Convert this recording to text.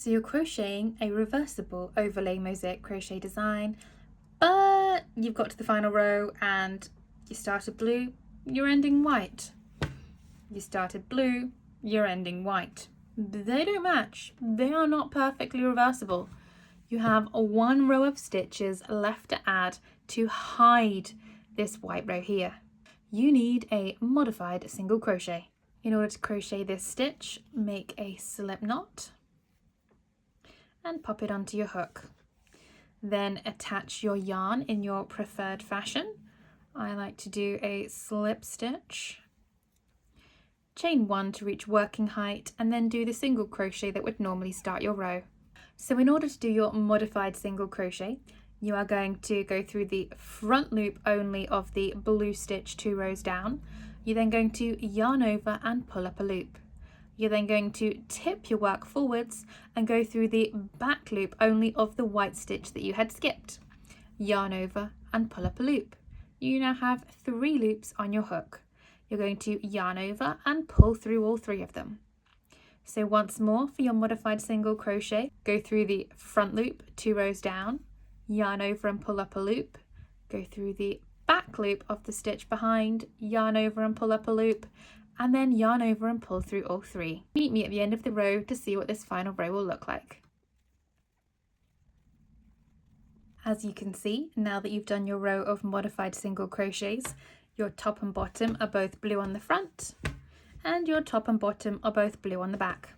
So you're crocheting a reversible overlay mosaic crochet design, but you've got to the final row and you started blue, you're ending white. You started blue, you're ending white. They don't match. They are not perfectly reversible. You have one row of stitches left to add to hide this white row here. You need a modified single crochet. In order to crochet this stitch, make a slip knot and pop it onto your hook. Then attach your yarn in your preferred fashion. I like to do a slip stitch, chain 1 to reach working height, and then do the single crochet that would normally start your row. So in order to do your modified single crochet, you are going to go through the front loop only of the blue stitch 2 rows down. You're then going to yarn over and pull up a loop. You're then going to tip your work forwards and go through the back loop only of the white stitch that you had skipped. Yarn over and pull up a loop. You now have 3 loops on your hook. You're going to yarn over and pull through all 3 of them. So once more for your modified single crochet, go through the front loop 2 rows down, yarn over and pull up a loop, go through the back loop of the stitch behind, yarn over and pull up a loop, and then yarn over and pull through all 3. Meet me at the end of the row to see what this final row will look like. As you can see, now that you've done your row of modified single crochets, your top and bottom are both blue on the front, and your top and bottom are both blue on the back.